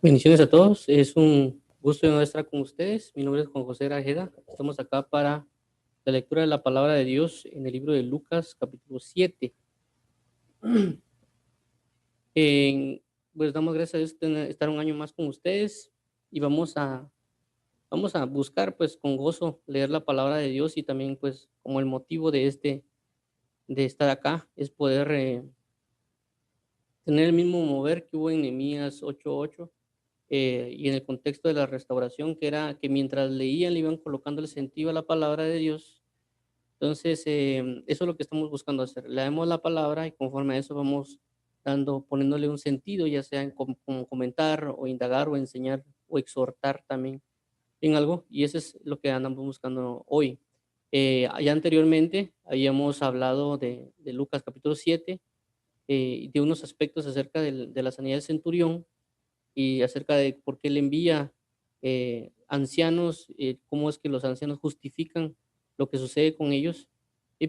Bendiciones a todos. Es un gusto y honor estar con ustedes. Mi nombre es Juan José Grajeda. Estamos acá para la lectura de la palabra de Dios en el libro de Lucas, capítulo 7. En- pues damos gracias a Dios de estar un año más con ustedes y vamos a buscar pues con gozo leer la palabra de Dios y también pues como el motivo de estar acá es poder tener el mismo mover que hubo en Nehemías 8:8. Y en el contexto de la restauración, que era que mientras leían le iban colocando el sentido a la palabra de Dios. Entonces, eso es lo que estamos buscando hacer. Leemos la palabra y conforme a eso vamos poniéndole un sentido, ya sea en como comentar o indagar o enseñar o exhortar también en algo. Y eso es lo que andamos buscando hoy. Ya anteriormente habíamos hablado de Lucas capítulo 7, de unos aspectos acerca de la sanidad del centurión y acerca de por qué él envía ancianos, cómo es que los ancianos justifican lo que sucede con ellos.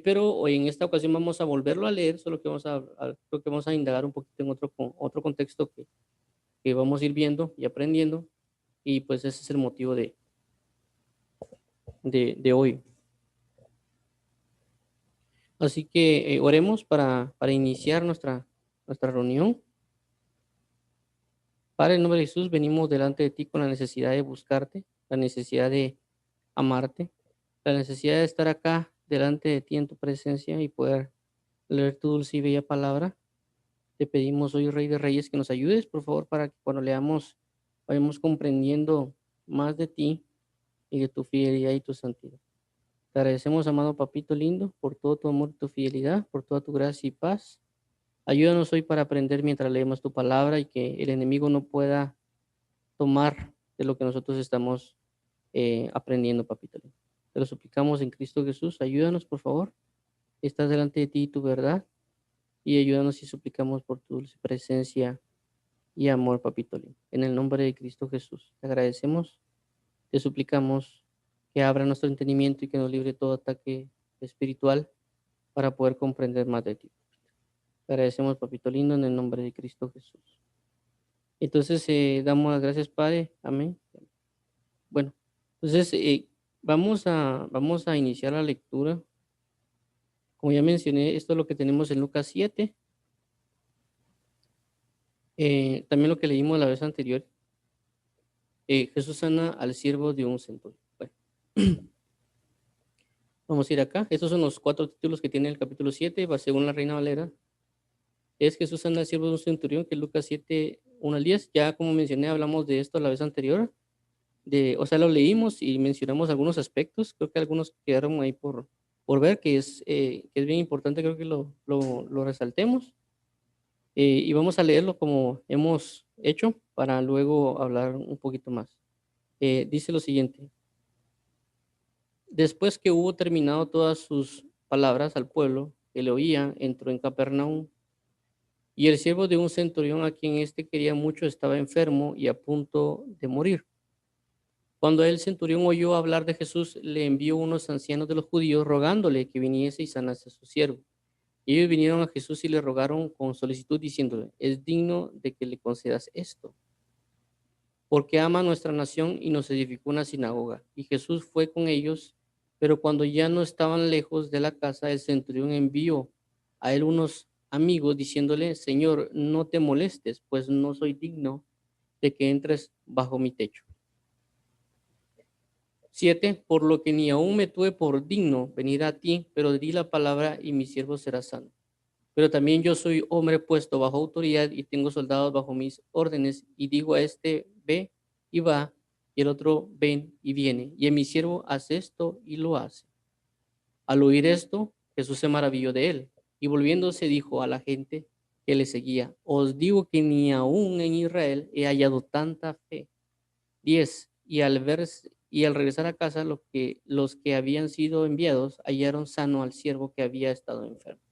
Pero hoy en esta ocasión vamos a volverlo a leer, solo que creo que vamos a indagar un poquito en otro contexto que vamos a ir viendo y aprendiendo, y pues ese es el motivo de hoy. Así que oremos para iniciar nuestra reunión. Padre, en nombre de Jesús, venimos delante de ti con la necesidad de buscarte, la necesidad de amarte, la necesidad de estar acá delante de ti en tu presencia y poder leer tu dulce y bella palabra. Te pedimos hoy, Rey de Reyes, que nos ayudes, por favor, para que cuando leamos vayamos comprendiendo más de ti y de tu fidelidad y tu santidad. Te agradecemos, amado papito lindo, por todo tu amor y tu fidelidad, por toda tu gracia y paz. Ayúdanos hoy para aprender mientras leemos tu palabra y que el enemigo no pueda tomar de lo que nosotros estamos aprendiendo, papito lindo. Te lo suplicamos en Cristo Jesús. Ayúdanos, por favor. Estás delante de ti y tu verdad. Y ayúdanos y suplicamos por tu dulce presencia y amor, papito lindo. En el nombre de Cristo Jesús. Te agradecemos. Te suplicamos que abra nuestro entendimiento y que nos libre todo ataque espiritual para poder comprender más de ti. Te agradecemos, papito lindo, en el nombre de Cristo Jesús. Entonces, damos las gracias, Padre. Amén. Bueno, entonces vamos a iniciar la lectura. Como ya mencioné, esto es lo que tenemos en Lucas 7. También lo que leímos la vez anterior. Jesús sana al siervo de un centurión. Bueno, vamos a ir acá. Estos son los 4 títulos que tiene el capítulo 7, va según la Reina Valera. Es Jesús sana al siervo de un centurión, que es Lucas 7, 1 al 10. Ya como mencioné, hablamos de esto la vez anterior. O sea, lo leímos y mencionamos algunos aspectos. Creo que algunos quedaron ahí por ver, que es bien importante, creo que lo resaltemos. Y vamos a leerlo como hemos hecho para luego hablar un poquito más. Dice lo siguiente: después que hubo terminado todas sus palabras al pueblo que le oía, entró en Capernaum, y el siervo de un centurión a quien éste quería mucho estaba enfermo y a punto de morir. Cuando el centurión oyó hablar de Jesús, le envió unos ancianos de los judíos rogándole que viniese y sanase a su siervo. Y ellos vinieron a Jesús y le rogaron con solicitud diciéndole: es digno de que le concedas esto, porque ama nuestra nación y nos edificó una sinagoga. Y Jesús fue con ellos, pero cuando ya no estaban lejos de la casa, el centurión envió a él unos amigos diciéndole: Señor, no te molestes, pues no soy digno de que entres bajo mi techo. 7. Por lo que ni aún me tuve por digno venir a ti, pero di la palabra y mi siervo será sano. Pero también yo soy hombre puesto bajo autoridad y tengo soldados bajo mis órdenes, y digo a este: ve y va, y el otro: ven y viene, y a mi siervo: hace esto, y lo hace. Al oír esto, Jesús se maravilló de él, y volviéndose dijo a la gente que le seguía: os digo que ni aún en Israel he hallado tanta fe. 10. Y al regresar a casa, los que habían sido enviados hallaron sano al siervo que había estado enfermo.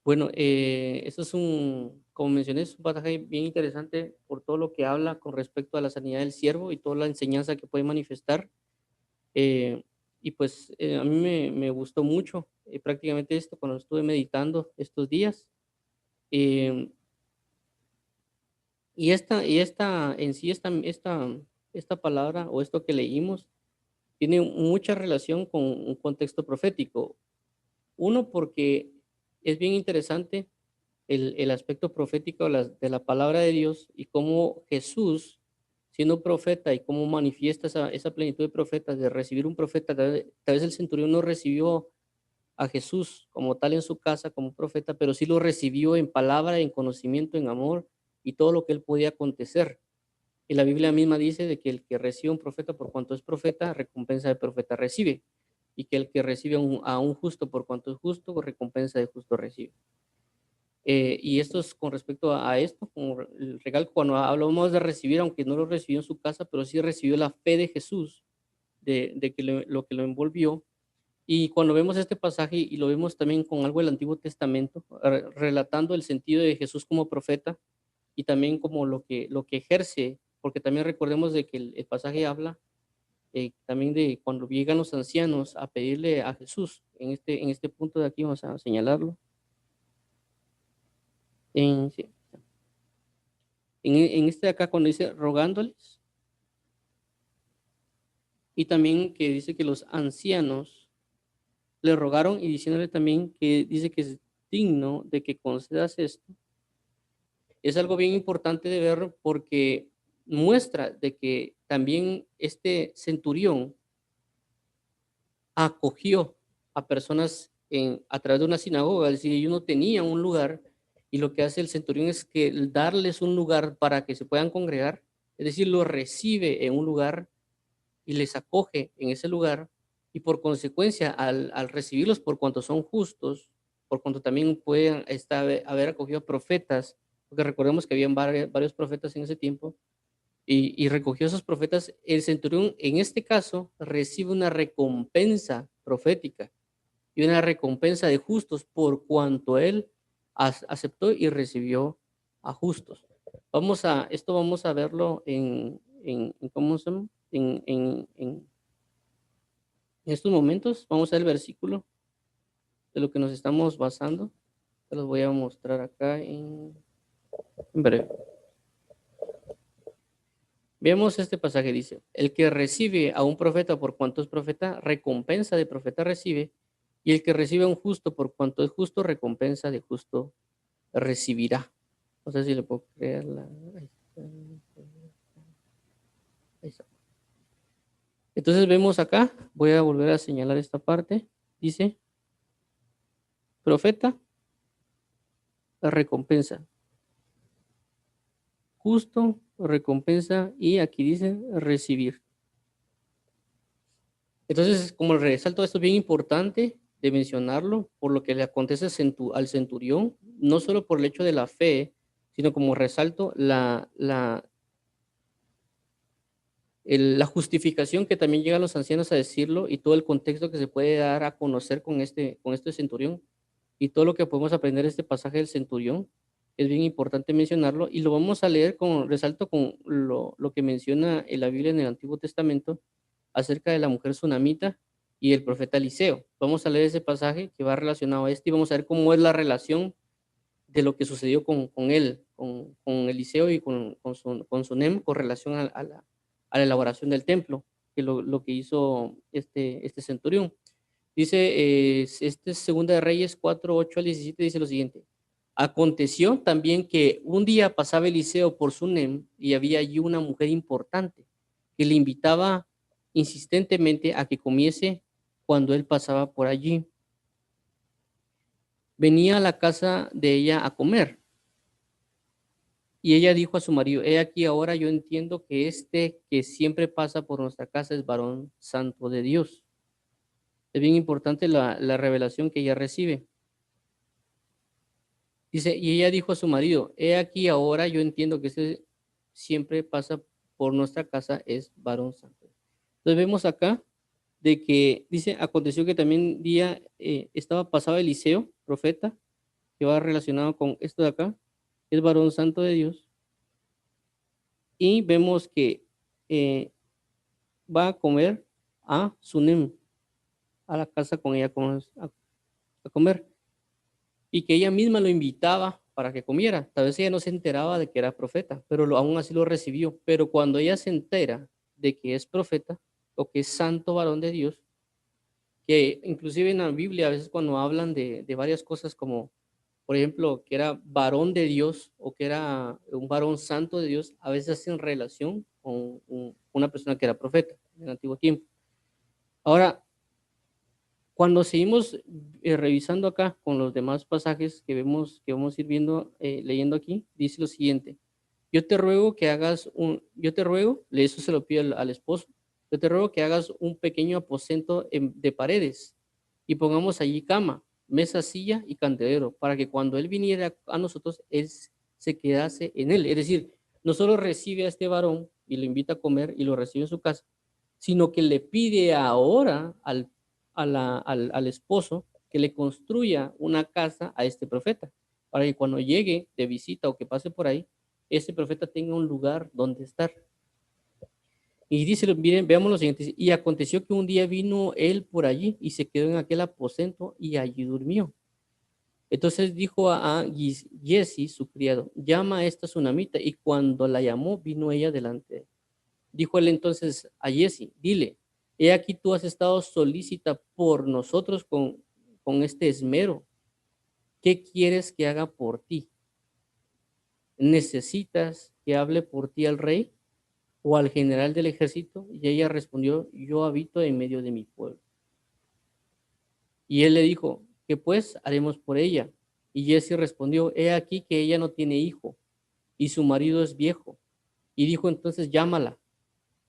Bueno, eso como mencioné, es un pasaje bien interesante por todo lo que habla con respecto a la sanidad del siervo y toda la enseñanza que puede manifestar. eh, y pues a mí me gustó mucho prácticamente esto cuando estuve meditando estos días. eh, En sí, esta palabra o esto que leímos tiene mucha relación con un contexto profético. Uno, porque es bien interesante el aspecto profético de la palabra de Dios y cómo Jesús, siendo profeta y cómo manifiesta esa plenitud de profetas, de recibir un profeta. Tal vez el centurión no recibió a Jesús como tal en su casa como profeta, pero sí lo recibió en palabra, en conocimiento, en amor y todo lo que él podía acontecer. Y la Biblia misma dice de que el que recibe un profeta por cuanto es profeta, recompensa de profeta recibe. Y que el que recibe a un justo por cuanto es justo, recompensa de justo recibe. Y esto es con respecto a esto, como el regalo, cuando hablamos de recibir, aunque no lo recibió en su casa, pero sí recibió la fe de Jesús, de que lo que lo envolvió. Y cuando vemos este pasaje y lo vemos también con algo del Antiguo Testamento, relatando el sentido de Jesús como profeta y también como lo que ejerce, porque también recordemos de que el pasaje habla también de cuando llegan los ancianos a pedirle a Jesús, en este punto de aquí vamos a señalarlo, sí, en este de acá cuando dice rogándoles, y también que dice que los ancianos le rogaron y diciéndole también que dice que es digno de que concedas esto. Es algo bien importante de ver porque muestra de que también este centurión acogió a personas a través de una sinagoga, es decir, ellos no tenían un lugar y lo que hace el centurión es que darles un lugar para que se puedan congregar, es decir, los recibe en un lugar y les acoge en ese lugar y por consecuencia al recibirlos por cuanto son justos, por cuanto también pueden haber acogido a profetas, porque recordemos que habían varios profetas en ese tiempo, y recogió a esos profetas, el centurión en este caso recibe una recompensa profética y una recompensa de justos por cuanto él aceptó y recibió a justos. Esto vamos a verlo ¿cómo se llama? En estos momentos. Vamos a ver el versículo de lo que nos estamos basando. Se los voy a mostrar acá en breve. Vemos este pasaje, dice, el que recibe a un profeta por cuanto es profeta, recompensa de profeta recibe, y el que recibe a un justo por cuanto es justo, recompensa de justo recibirá. No sé si le puedo creer ahí está, ahí está. Entonces vemos acá, voy a volver a señalar esta parte, dice, profeta, recompensa, justo, recompensa, y aquí dice recibir. Entonces, como resalto, esto es bien importante de mencionarlo, por lo que le acontece al centurión, no solo por el hecho de la fe, sino como resalto la justificación que también llegan los ancianos a decirlo y todo el contexto que se puede dar a conocer con este centurión y todo lo que podemos aprender de este pasaje del centurión. Es bien importante mencionarlo y lo vamos a leer con resalto con lo que menciona en la Biblia en el Antiguo Testamento acerca de la mujer sunamita y el profeta Eliseo. Vamos a leer ese pasaje que va relacionado a este y vamos a ver cómo es la relación de lo que sucedió con él, con Eliseo y con Sunem con relación a la elaboración del templo, que lo que hizo este centurión. Dice, este es Segunda de Reyes 4, 8 al 17, dice lo siguiente. Aconteció también que un día pasaba Eliseo por Sunem y había allí una mujer importante que le invitaba insistentemente a que comiese cuando él pasaba por allí. Venía a la casa de ella a comer. Y ella dijo a su marido, he aquí ahora yo entiendo que este que siempre pasa por nuestra casa es varón santo de Dios. Es bien importante la revelación que ella recibe. Dice, y ella dijo a su marido, he aquí ahora yo entiendo que este siempre pasa por nuestra casa es varón santo. Entonces vemos acá de que dice, aconteció que también día estaba pasado Eliseo, profeta, que va relacionado con esto de acá, es varón santo de Dios. Y vemos que va a comer a Sunem, a la casa con ella a comer, y que ella misma lo invitaba para que comiera. Tal vez ella no se enteraba de que era profeta, pero aún así lo recibió. Pero cuando ella se entera de que es profeta o que es santo varón de Dios, que inclusive en la Biblia a veces cuando hablan de varias cosas como, por ejemplo, que era varón de Dios o que era un varón santo de Dios, a veces hacen relación con una persona que era profeta en el antiguo tiempo. Ahora, cuando seguimos revisando acá con los demás pasajes que vamos a ir viendo, leyendo aquí, dice lo siguiente: yo te ruego, eso se lo pide al esposo, yo te ruego que hagas un pequeño aposento de paredes y pongamos allí cama, mesa, silla y candelero, para que cuando él viniera a nosotros, se quedase en él. Es decir, no solo recibe a este varón y lo invita a comer y lo recibe en su casa, sino que le pide ahora al esposo que le construya una casa a este profeta, para que cuando llegue de visita o que pase por ahí, este profeta tenga un lugar donde estar. Y dice, miren, veamos lo siguiente: y aconteció que un día vino él por allí y se quedó en aquel aposento y allí durmió. Entonces dijo a Giesi, su criado, llama a esta tsunamita, y cuando la llamó, vino ella delante de él. Dijo él entonces a Giesi, dile, he aquí tú has estado solícita por nosotros con este esmero. ¿Qué quieres que haga por ti? ¿Necesitas que hable por ti al rey o al general del ejército? Y ella respondió, yo habito en medio de mi pueblo. Y él le dijo, ¿qué pues haremos por ella? Y Giesi respondió, he aquí que ella no tiene hijo y su marido es viejo. Y dijo entonces, llámala.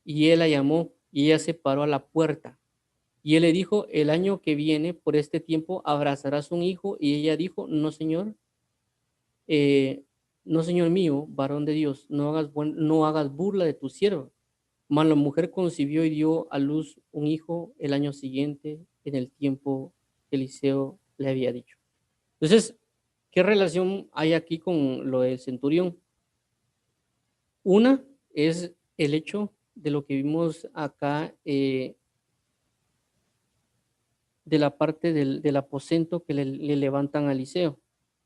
Y él la llamó y ella se paró a la puerta. Y él le dijo, el año que viene, por este tiempo, abrazarás un hijo. Y ella dijo, no, señor, no, señor mío, varón de Dios, no hagas burla de tu sierva. Mas la mujer concibió y dio a luz un hijo el año siguiente, en el tiempo que Eliseo le había dicho. Entonces, ¿qué relación hay aquí con lo del centurión? Una es el hecho de lo que vimos acá, de la parte del aposento que le levantan a Eliseo.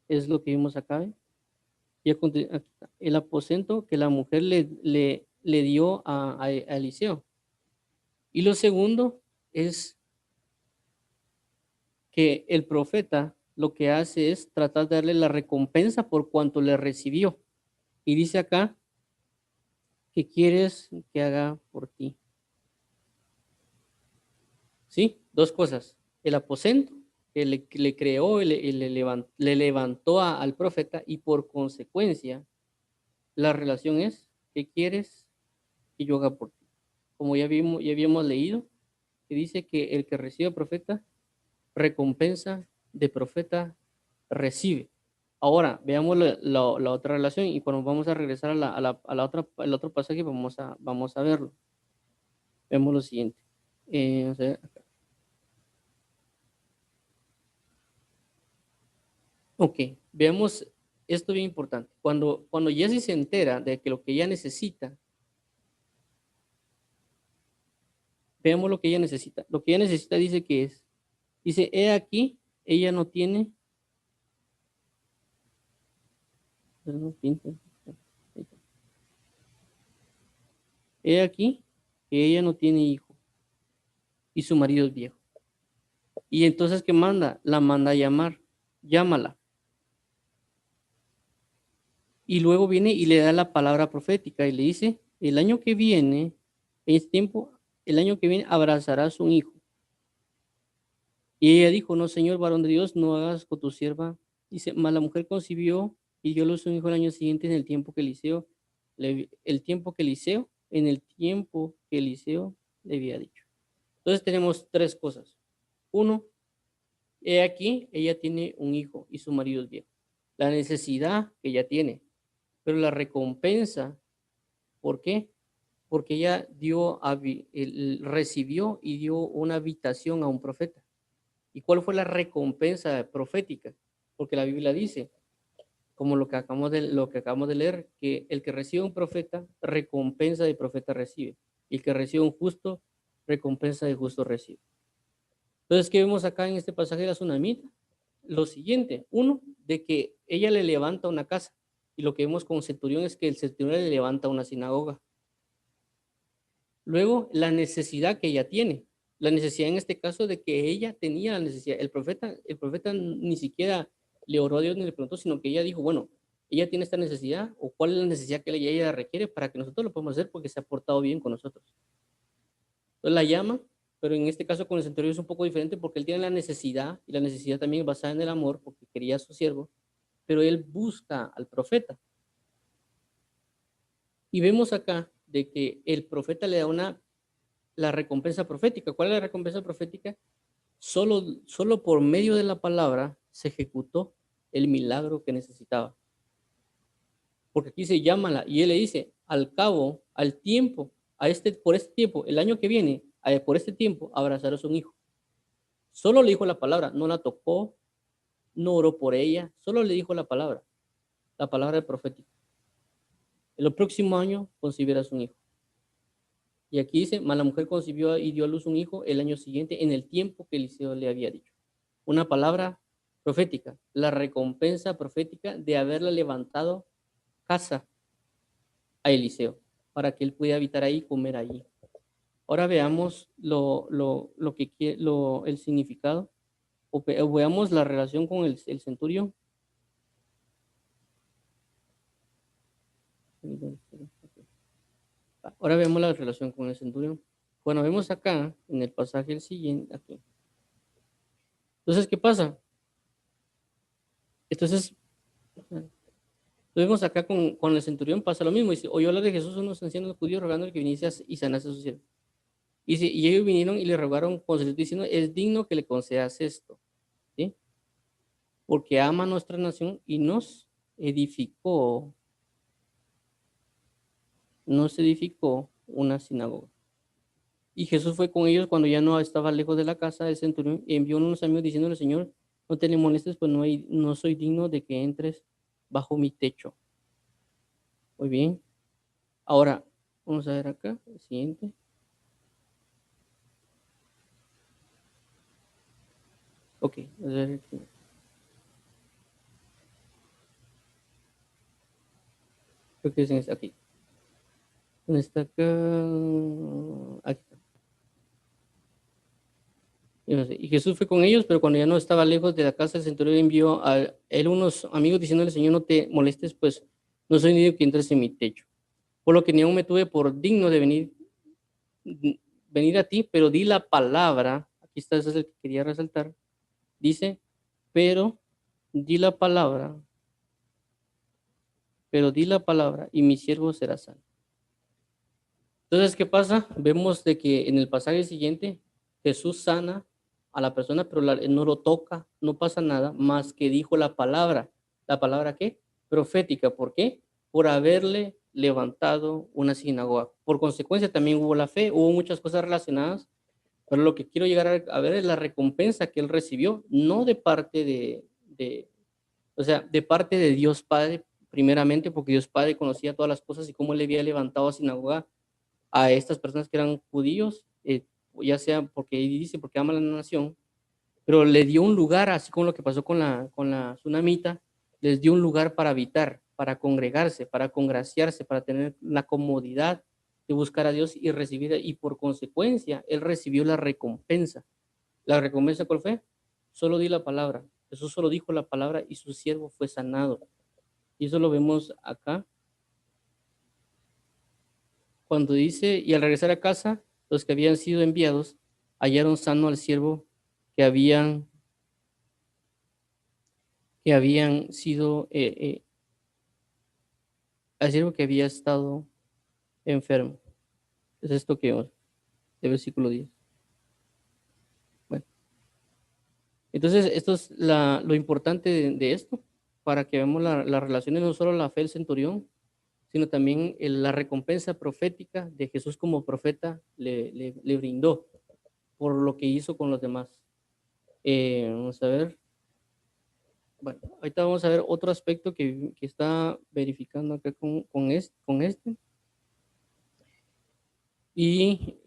Es lo que vimos acá. Y el aposento que la mujer le dio a Eliseo. Y lo segundo es que el profeta lo que hace es tratar de darle la recompensa por cuanto le recibió. Y dice acá, ¿qué quieres que haga por ti? ¿Sí? Dos cosas. El aposento que le creó y le levantó al profeta, y por consecuencia la relación es, ¿qué quieres que yo haga por ti? Como ya habíamos leído, que dice que el que recibe profeta, recompensa de profeta recibe. Ahora, veamos la otra relación, y cuando vamos a regresar al otro pasaje, vamos a verlo. Vemos lo siguiente. O sea, ok, veamos esto bien importante. Cuando Jessie se entera de que lo que ella necesita, veamos lo que ella necesita. Lo que ella necesita dice que es, dice, he aquí, ella no tiene, no pinta, he aquí que ella no tiene hijo y su marido es viejo. Y entonces, ¿qué manda? La manda a llamar, llámala. Y luego viene y le da la palabra profética y le dice, el año que viene, en este tiempo, el año que viene abrazarás un hijo. Y ella dijo, no, señor, varón de Dios, no hagas con tu sierva. Dice, mas la mujer concibió y dio luz a un hijo el año siguiente, en el tiempo que Eliseo, en el tiempo que Eliseo le había dicho. Entonces tenemos tres cosas. Uno, he aquí, ella tiene un hijo y su marido es viejo. La necesidad que ella tiene, pero la recompensa, ¿por qué? Porque ella recibió y dio una habitación a un profeta. ¿Y cuál fue la recompensa profética? Porque la Biblia dice, como lo que acabamos de leer, que el que recibe un profeta, recompensa de profeta recibe. Y el que recibe un justo, recompensa de justo recibe. Entonces, ¿qué vemos acá en este pasaje de la tsunamita? lo siguiente. Uno, de que ella le levanta una casa. Y lo que vemos con Centurión es que el Centurión le levanta una sinagoga. Luego, la necesidad que ella tiene. La necesidad en este caso de que ella tenía la necesidad. El profeta ni siquiera le oró a Dios ni le preguntó, sino que ella dijo, bueno, ella tiene esta necesidad, o cuál es la necesidad que ella requiere para que nosotros lo podamos hacer porque se ha portado bien con nosotros. Entonces la llama, pero en este caso con el centurión es un poco diferente porque él tiene la necesidad, y la necesidad también es basada en el amor, porque quería a su siervo, pero él busca al profeta. Y vemos acá de que el profeta le da la recompensa profética. ¿Cuál es la recompensa profética? Solo por medio de la palabra se ejecutó el milagro que necesitaba. Porque aquí se llámala y él le dice, al cabo, al tiempo, por este tiempo, el año que viene, por este tiempo, abrazarás un hijo. Solo le dijo la palabra, no la tocó, no oró por ella, solo le dijo la palabra del profético. En el próximo año concibirás un hijo. Y aquí dice, la mujer concibió y dio a luz un hijo el año siguiente en el tiempo que Eliseo le había dicho. Una palabra profética, la recompensa profética de haberle levantado casa a Eliseo, para que él pudiera habitar ahí y comer allí. Ahora veamos el significado, o veamos la relación con el centurión. Ahora vemos la relación con el centurión. Bueno, vemos acá, en el pasaje el siguiente, aquí. Entonces, ¿qué pasa? Entonces, vemos acá con el centurión, pasa lo mismo. Dice, oyó hablar de Jesús unos ancianos judíos rogándole que viniese y sanase a su siervo. Y ellos vinieron y le rogaron con solicitud diciendo, es digno que le concedas esto, ¿sí? Porque ama nuestra nación y nos edificó una sinagoga. Y Jesús fue con ellos cuando ya no estaba lejos de la casa del centurión y envió unos amigos diciéndole, Señor, no te le molestes, pues no soy digno de que entres bajo mi techo. Muy bien. Ahora, vamos a ver acá, el siguiente. Ok, a ver aquí. Creo que es en este, aquí. ¿Dónde está acá? Aquí está. Y Jesús fue con ellos, pero cuando ya no estaba lejos de la casa, el centurión envió a él unos amigos diciéndole, Señor, no te molestes, pues no soy digno que entres en mi techo. Por lo que ni aún me tuve por digno de venir a ti, pero di la palabra. Aquí está, ese es el que quería resaltar. Dice, pero di la palabra, pero di la palabra y mi siervo será salvo. Entonces, ¿qué pasa? Vemos de que en el pasaje siguiente Jesús sana a la persona, pero no lo toca, no pasa nada, más que dijo la palabra. ¿La palabra qué? Profética. ¿Por qué? Por haberle levantado una sinagoga. Por consecuencia, también hubo la fe, hubo muchas cosas relacionadas, pero lo que quiero llegar a ver es la recompensa que él recibió, no de parte o sea, de parte de Dios Padre, primeramente, porque Dios Padre conocía todas las cosas y cómo le había levantado a sinagoga a estas personas que eran judíos, ya sea porque dice, porque ama la nación, pero le dio un lugar, así como lo que pasó con la tsunamita, les dio un lugar para habitar, para congregarse, para congraciarse, para tener la comodidad de buscar a Dios y recibir, y por consecuencia, él recibió la recompensa. ¿La recompensa cuál fue? Solo di la palabra. Jesús solo dijo la palabra y su siervo fue sanado. Y eso lo vemos acá cuando dice, y al regresar a casa, los que habían sido enviados hallaron sano al siervo que habían sido, al siervo que había estado enfermo. Es esto que vemos, del versículo 10. Bueno, entonces esto es lo importante de esto, para que veamos las relaciones, no solo la fe del centurión, sino también la recompensa profética de Jesús como profeta le brindó por lo que hizo con los demás. Vamos a ver. Bueno, ahorita vamos a ver otro aspecto que está verificando acá con este. Y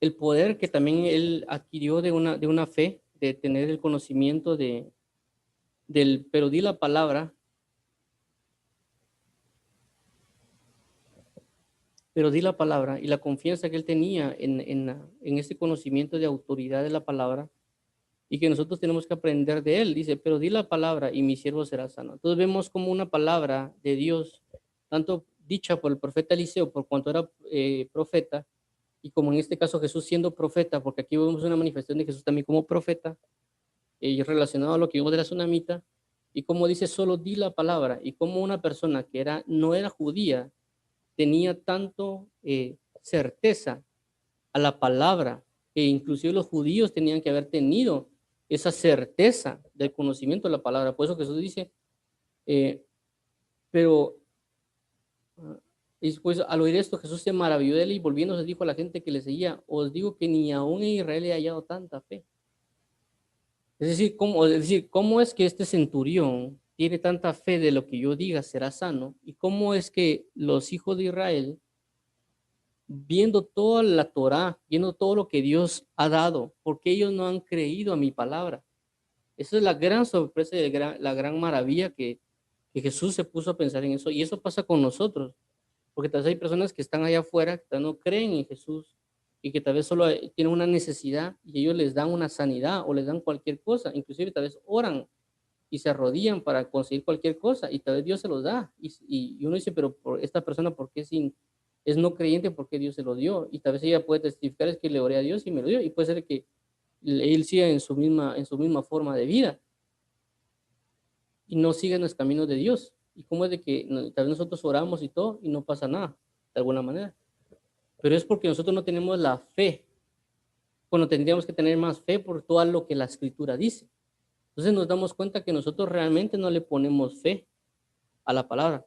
el poder que también él adquirió de una fe de tener el conocimiento pero di la palabra, y la confianza que él tenía en ese conocimiento de autoridad de la palabra, y que nosotros tenemos que aprender de él. Dice, pero di la palabra y mi siervo será sano. Entonces vemos como una palabra de Dios, tanto dicha por el profeta Eliseo, por cuanto era profeta, y como en este caso Jesús siendo profeta, porque aquí vemos una manifestación de Jesús también como profeta, y relacionado a lo que vimos de la tsunamita, y como dice, solo di la palabra, y como una persona que no era judía tenía tanto certeza a la palabra, que inclusive los judíos tenían que haber tenido esa certeza del conocimiento de la palabra. Por eso Jesús dice, eh, pero y después al oír esto Jesús se maravilló de él y volviéndose dijo a la gente que le seguía, os digo que ni aún en Israel he hallado tanta fe. ¿Cómo es que este centurión tiene tanta fe de lo que yo diga será sano? ¿Y cómo es que los hijos de Israel, viendo toda la Torá, viendo todo lo que Dios ha dado, porque ellos no han creído a mi palabra? Esa es la gran sorpresa y la gran maravilla que Jesús se puso a pensar en eso. Y eso pasa con nosotros, porque tal vez hay personas que están allá afuera que no creen en Jesús y que tal vez solo tienen una necesidad y ellos les dan una sanidad o les dan cualquier cosa. Inclusive tal vez oran y se arrodillan para conseguir cualquier cosa y tal vez Dios se los da. Y uno dice, pero por esta persona, ¿por qué es no creyente? ¿Por qué Dios se lo dio? Y tal vez ella puede testificar, es que le oré a Dios y me lo dio. Y puede ser que él siga en su misma forma de vida y no siga en los caminos de Dios. ¿Y cómo es de que tal vez nosotros oramos y todo y no pasa nada, de alguna manera? Pero es porque nosotros no tenemos la fe, cuando tendríamos que tener más fe por todo lo que la Escritura dice. Entonces nos damos cuenta que nosotros realmente no le ponemos fe a la palabra.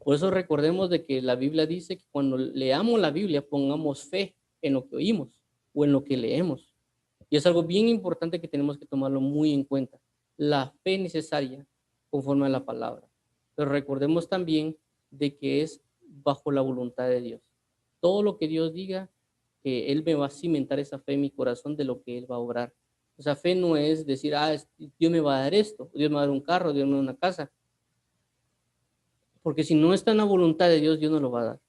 Por eso recordemos de que la Biblia dice que cuando leamos la Biblia pongamos fe en lo que oímos o en lo que leemos. Y es algo bien importante que tenemos que tomarlo muy en cuenta. La fe necesaria conforme a la palabra. Pero recordemos también de que es bajo la voluntad de Dios. Todo lo que Dios diga, que Él me va a cimentar esa fe en mi corazón de lo que Él va a obrar. Esa fe no es decir, Dios me va a dar esto, Dios me va a dar un carro, Dios me va a dar una casa. Porque si no está en la voluntad de Dios, Dios no lo va a dar.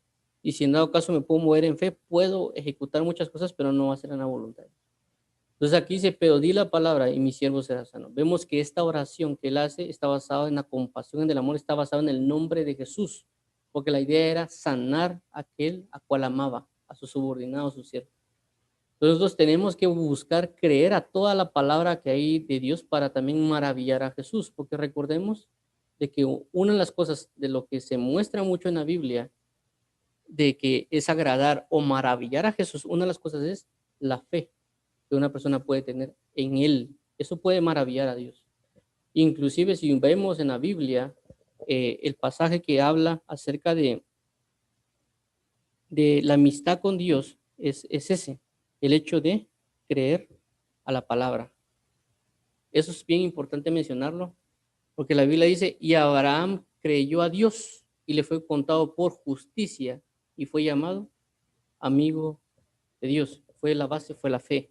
Y si en dado caso me puedo mover en fe, puedo ejecutar muchas cosas, pero no va a ser en la voluntad. Entonces aquí dice, pero di la palabra y mi siervo será sano. Vemos que esta oración que él hace está basada en la compasión, en el amor, está basada en el nombre de Jesús, porque la idea era sanar a aquel a cual amaba, a su subordinado, a su siervo. Entonces nosotros tenemos que buscar creer a toda la palabra que hay de Dios para también maravillar a Jesús, porque recordemos de que una de las cosas de lo que se muestra mucho en la Biblia, de que es agradar o maravillar a Jesús, una de las cosas es la fe que una persona puede tener en Él. Eso puede maravillar a Dios. Inclusive si vemos en la Biblia el pasaje que habla acerca de la amistad con Dios, es ese, el hecho de creer a la palabra. Eso es bien importante mencionarlo, porque la Biblia dice, y Abraham creyó a Dios y le fue contado por justicia y fue llamado amigo de Dios. Fue la base, fue la fe.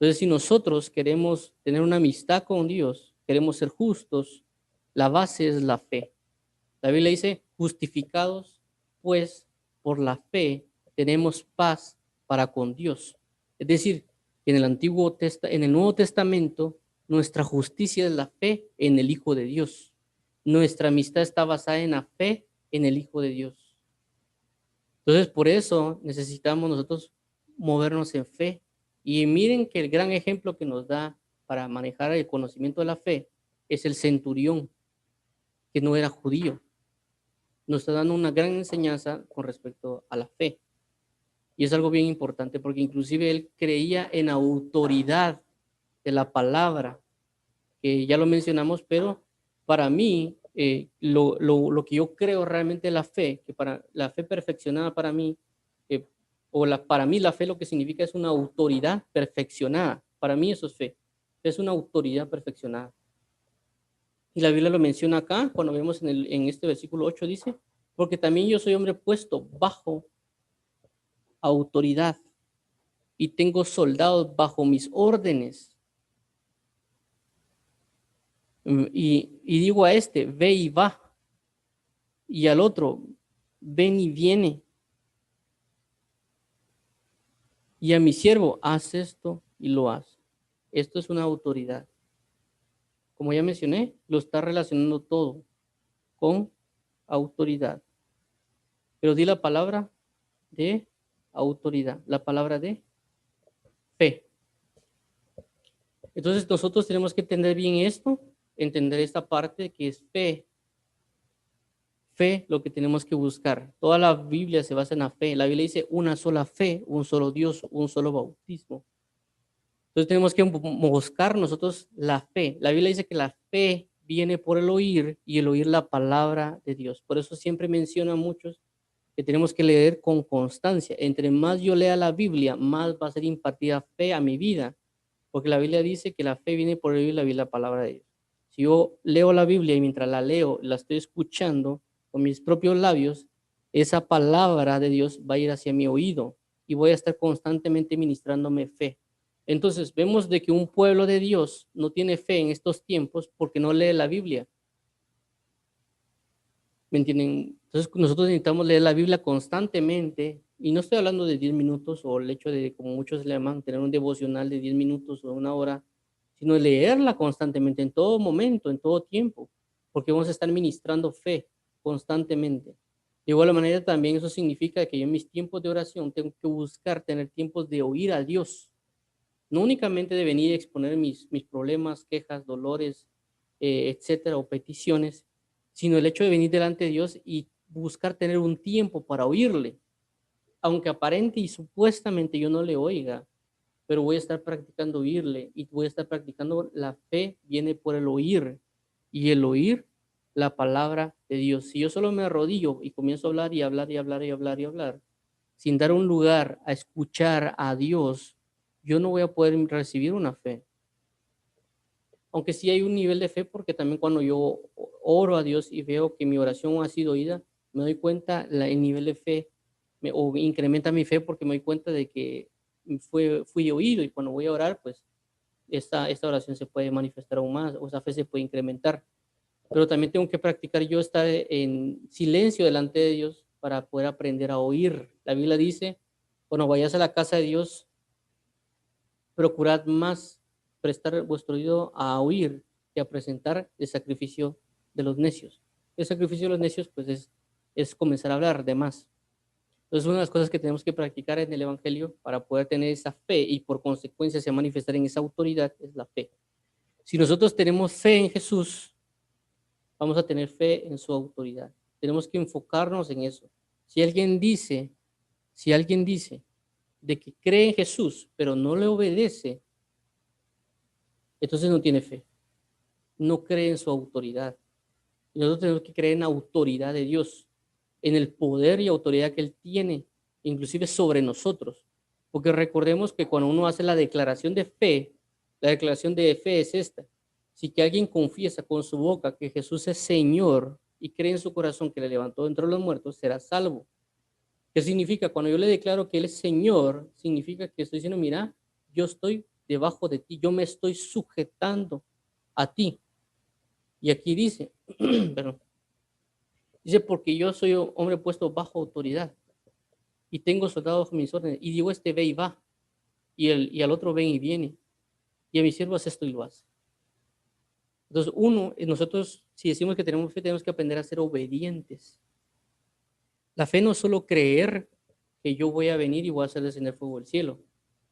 Entonces, si nosotros queremos tener una amistad con Dios, queremos ser justos, la base es la fe. La Biblia dice, justificados, pues, por la fe tenemos paz para con Dios. Es decir, en en el Nuevo Testamento, nuestra justicia es la fe en el Hijo de Dios. Nuestra amistad está basada en la fe en el Hijo de Dios. Entonces, por eso necesitamos nosotros movernos en fe. Y miren que el gran ejemplo que nos da para manejar el conocimiento de la fe es el centurión, que no era judío. Nos está dando una gran enseñanza con respecto a la fe. Y es algo bien importante porque inclusive él creía en autoridad de la palabra, que ya lo mencionamos, pero para mí, lo que yo creo realmente la fe, que para la fe perfeccionada para mí, para mí la fe lo que significa es una autoridad perfeccionada. Para mí eso es fe. Es una autoridad perfeccionada. Y la Biblia lo menciona acá, cuando vemos en este versículo 8 dice, porque también yo soy hombre puesto bajo autoridad y tengo soldados bajo mis órdenes. Y digo a este, ve y va, y al otro, ven y viene, y a mi siervo, haz esto y lo hace. Esto es una autoridad. Como ya mencioné, lo está relacionando todo con autoridad. Pero di la palabra de autoridad, la palabra de fe. Entonces nosotros tenemos que entender bien esto, entender esta parte que es fe. Fe, lo que tenemos que buscar. Toda la Biblia se basa en la fe. La Biblia dice una sola fe, un solo Dios, un solo bautismo. Entonces tenemos que buscar nosotros la fe. La Biblia dice que la fe viene por el oír y el oír la palabra de Dios. Por eso siempre menciona a muchos que tenemos que leer con constancia. Entre más yo lea la Biblia, más va a ser impartida fe a mi vida. Porque la Biblia dice que la fe viene por el oír la palabra de Dios. Si yo leo la Biblia y mientras la leo, la estoy escuchando con mis propios labios, esa palabra de Dios va a ir hacia mi oído y voy a estar constantemente ministrándome fe. Entonces vemos de que un pueblo de Dios no tiene fe en estos tiempos porque no lee la Biblia. ¿Me entienden? Entonces nosotros necesitamos leer la Biblia constantemente y no estoy hablando de 10 minutos o el hecho de, como muchos le llaman, tener un devocional de 10 minutos o una hora, sino leerla constantemente, en todo momento, en todo tiempo, porque vamos a estar ministrando fe constantemente. De igual manera, también eso significa que yo en mis tiempos de oración tengo que buscar tener tiempos de oír a Dios, no únicamente de venir a exponer mis problemas, quejas, dolores, etcétera, o peticiones, sino el hecho de venir delante de Dios y buscar tener un tiempo para oírle, aunque aparente y supuestamente yo no le oiga, pero voy a estar practicando oírle y voy a estar practicando la fe viene por el oír y el oír la palabra de Dios. Si yo solo me arrodillo y comienzo a hablar y hablar y hablar y hablar y hablar, sin dar un lugar a escuchar a Dios, yo no voy a poder recibir una fe. Aunque sí hay un nivel de fe, porque también cuando yo oro a Dios y veo que mi oración ha sido oída, me doy cuenta el nivel de fe, o incrementa mi fe porque me doy cuenta de que fui oído y cuando voy a orar, pues esta oración se puede manifestar aún más, o esa fe se puede incrementar. Pero también tengo que practicar yo estar en silencio delante de Dios para poder aprender a oír. La Biblia dice, cuando vayas a la casa de Dios, procurad más prestar vuestro oído a oír que a presentar el sacrificio de los necios. El sacrificio de los necios, pues, es comenzar a hablar de más. Entonces, una de las cosas que tenemos que practicar en el Evangelio para poder tener esa fe y por consecuencia se manifestar en esa autoridad es la fe. Si nosotros tenemos fe en Jesús, vamos a tener fe en su autoridad. Tenemos que enfocarnos en eso. Si alguien dice, si alguien dice de que cree en Jesús, pero no le obedece, entonces no tiene fe, no cree en su autoridad. Y nosotros tenemos que creer en la autoridad de Dios, en el poder y autoridad que Él tiene, inclusive sobre nosotros. Porque recordemos que cuando uno hace la declaración de fe, la declaración de fe es esta. Si que alguien confiesa con su boca que Jesús es Señor y cree en su corazón que le levantó de entre los muertos, será salvo. ¿Qué significa? Cuando yo le declaro que Él es Señor, significa que estoy diciendo, mira, yo estoy debajo de ti, yo me estoy sujetando a ti. Y aquí dice, perdón, dice, porque yo soy hombre puesto bajo autoridad y tengo soldados bajo mis órdenes. Y digo, este ve y va, y al otro ven y viene. Y a mis siervos esto y lo hace. Entonces, nosotros, si decimos que tenemos fe, tenemos que aprender a ser obedientes. La fe no es solo creer que yo voy a venir y voy a hacer descender fuego del cielo.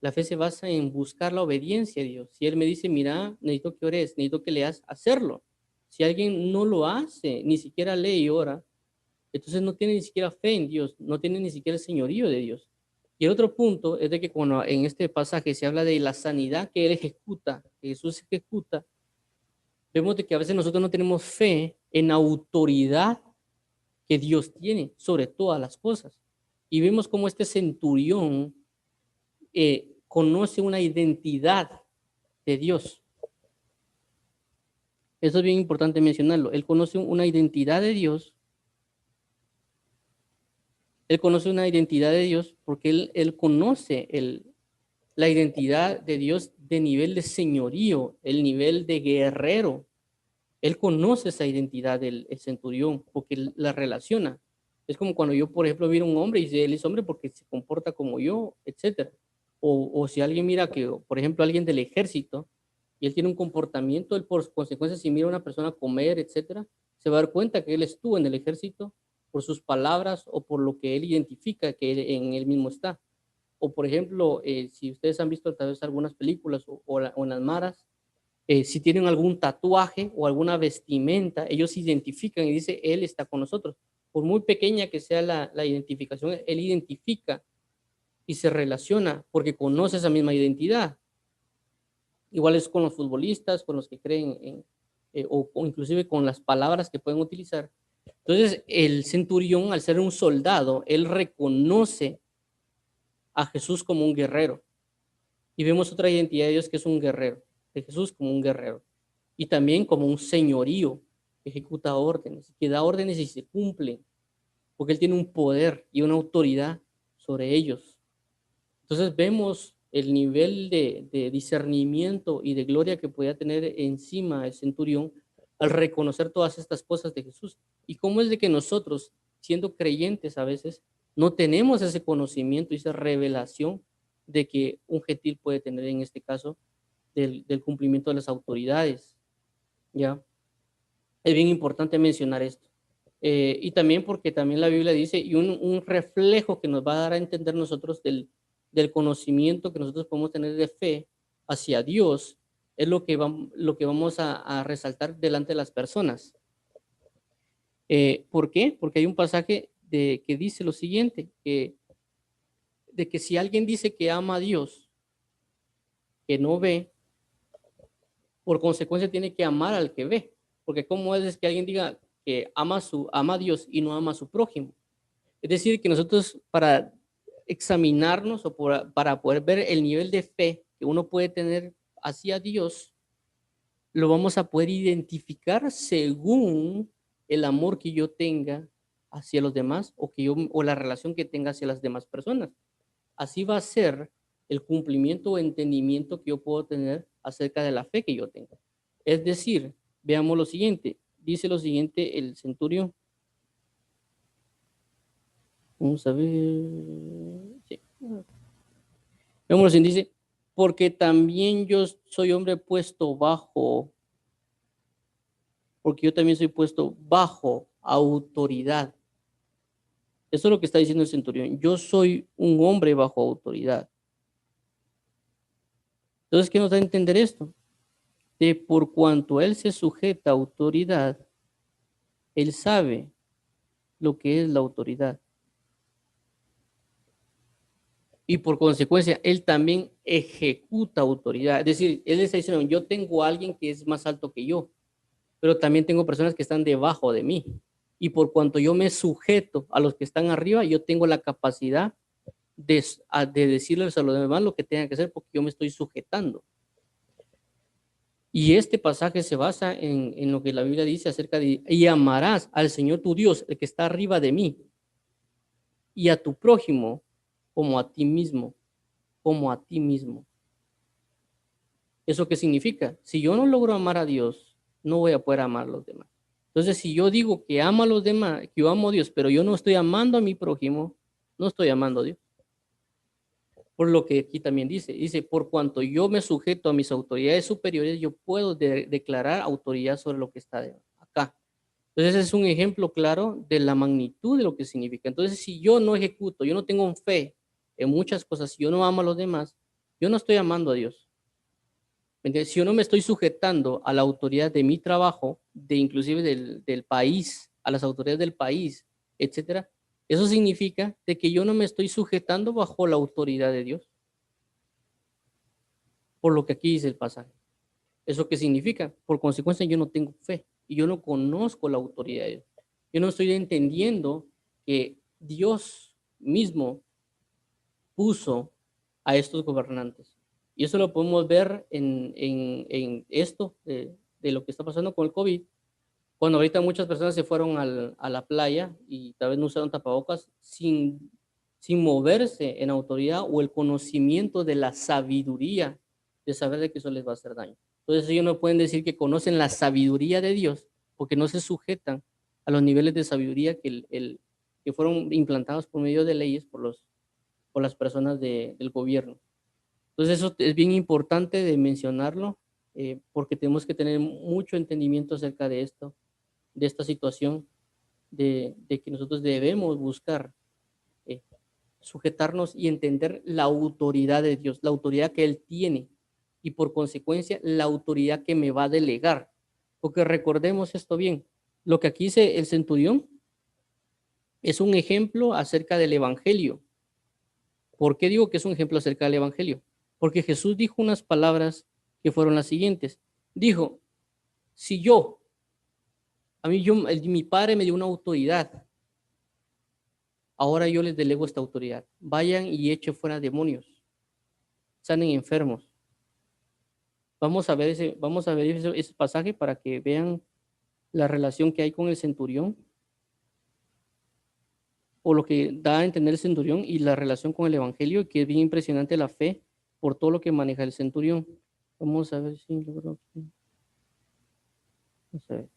La fe se basa en buscar la obediencia a Dios. Si Él me dice, mira, necesito que ores, necesito que leas, hacerlo. Si alguien no lo hace, ni siquiera lee y ora, entonces no tiene ni siquiera fe en Dios, no tiene ni siquiera el señorío de Dios. Y el otro punto es de que cuando en este pasaje se habla de la sanidad que Él ejecuta, que Jesús ejecuta, vemos de que a veces nosotros no tenemos fe en la autoridad que Dios tiene sobre todas las cosas. Y vemos cómo este centurión conoce una identidad de Dios. Eso es bien importante mencionarlo. Él conoce una identidad de Dios. Él conoce una identidad de Dios porque él conoce la identidad de Dios de nivel de señorío, el nivel de guerrero. Él conoce esa identidad del el centurión porque él la relaciona. Es como cuando yo, por ejemplo, miro a un hombre y dice, él es hombre porque se comporta como yo, etcétera. O si alguien mira que, por ejemplo, alguien del ejército y él tiene un comportamiento, él por consecuencia, si mira a una persona comer, etcétera, se va a dar cuenta que él estuvo en el ejército por sus palabras o por lo que él identifica que en él mismo está. O por ejemplo, si ustedes han visto tal vez algunas películas o en las maras, si tienen algún tatuaje o alguna vestimenta, ellos identifican y dice, Él está con nosotros. Por muy pequeña que sea la identificación, Él identifica y se relaciona porque conoce esa misma identidad. Igual es con los futbolistas, con los que creen en, o inclusive con las palabras que pueden utilizar. Entonces, el centurión, al ser un soldado, él reconoce a Jesús como un guerrero. Y vemos otra identidad de Dios que es un guerrero, de Jesús como un guerrero. Y también como un señorío que ejecuta órdenes, que da órdenes y se cumplen, porque Él tiene un poder y una autoridad sobre ellos. Entonces vemos el nivel de discernimiento y de gloria que podía tener encima el centurión al reconocer todas estas cosas de Jesús. Y cómo es de que nosotros, siendo creyentes a veces, no tenemos ese conocimiento y esa revelación de que un gentil puede tener en este caso del cumplimiento de las autoridades. ¿Ya? Es bien importante mencionar esto. Y también porque también la Biblia dice, y un reflejo que nos va a dar a entender nosotros del conocimiento que nosotros podemos tener de fe hacia Dios, es lo que vamos a resaltar delante de las personas. ¿Por qué? Porque hay un pasaje que dice lo siguiente, de que si alguien dice que ama a Dios, que no ve, por consecuencia tiene que amar al que ve. Porque cómo es que alguien diga que ama a Dios y no ama a su prójimo. Es decir, que nosotros para examinarnos o para poder ver el nivel de fe que uno puede tener hacia Dios, lo vamos a poder identificar según el amor que yo tenga hacia los demás o la relación que tenga hacia las demás personas. Así va a ser el cumplimiento o entendimiento que yo puedo tener acerca de la fe que yo tengo. Es decir, veamos lo siguiente, dice lo siguiente el centurión. Vamos a ver. Sí. Veamos lo siguiente, dice, porque también yo soy hombre puesto bajo, porque yo también soy puesto bajo autoridad. Eso es lo que está diciendo el centurión. Yo soy un hombre bajo autoridad. Entonces, ¿qué nos da a entender esto? De por cuanto él se sujeta a autoridad, él sabe lo que es la autoridad. Y por consecuencia, él también ejecuta autoridad. Es decir, él está diciendo, yo tengo a alguien que es más alto que yo, pero también tengo personas que están debajo de mí. Y por cuanto yo me sujeto a los que están arriba, yo tengo la capacidad de decirles a los demás lo que tengan que hacer porque yo me estoy sujetando. Y este pasaje se basa en lo que la Biblia dice acerca de, y amarás al Señor tu Dios, el que está arriba de mí, y a tu prójimo como a ti mismo, como a ti mismo. ¿Eso qué significa? Si yo no logro amar a Dios, no voy a poder amar a los demás. Entonces, si yo digo que amo a los demás, que yo amo a Dios, pero yo no estoy amando a mi prójimo, no estoy amando a Dios. Por lo que aquí también dice, por cuanto yo me sujeto a mis autoridades superiores, yo puedo declarar autoridad sobre lo que está acá. Entonces, ese es un ejemplo claro de la magnitud de lo que significa. Entonces, si yo no ejecuto, yo no tengo fe en muchas cosas, si yo no amo a los demás, yo no estoy amando a Dios. Si yo no me estoy sujetando a la autoridad de mi trabajo, de inclusive del país, a las autoridades del país, etcétera, eso significa de que yo no me estoy sujetando bajo la autoridad de Dios, por lo que aquí dice el pasaje. ¿Eso qué significa? Por consecuencia, yo no tengo fe y yo no conozco la autoridad de Dios. Yo no estoy entendiendo que Dios mismo puso a estos gobernantes. Y eso lo podemos ver en esto de lo que está pasando con el COVID. Cuando ahorita muchas personas se fueron a la playa y tal vez no usaron tapabocas sin moverse en autoridad o el conocimiento de la sabiduría de saber de que eso les va a hacer daño. Entonces ellos no pueden decir que conocen la sabiduría de Dios porque no se sujetan a los niveles de sabiduría que fueron implantados por medio de leyes por las personas del gobierno. Entonces eso es bien importante de mencionarlo porque tenemos que tener mucho entendimiento acerca de esto, de esta situación, de que nosotros debemos buscar eh, sujetarnos y entender la autoridad de Dios, la autoridad que Él tiene y por consecuencia la autoridad que me va a delegar. Porque recordemos esto bien, lo que aquí dice el centurión es un ejemplo acerca del Evangelio. ¿Por qué digo que es un ejemplo acerca del Evangelio? Porque Jesús dijo unas palabras que fueron las siguientes. Dijo, si yo, mi padre me dio una autoridad, ahora yo les delego esta autoridad. Vayan y echen fuera demonios, sanen enfermos. Vamos a ver ese pasaje para que vean la relación que hay con el centurión o lo que da a entender el centurión y la relación con el evangelio, que es bien impresionante la fe por todo lo que maneja el centurión. Vamos a ver si logro. Vamos a ver.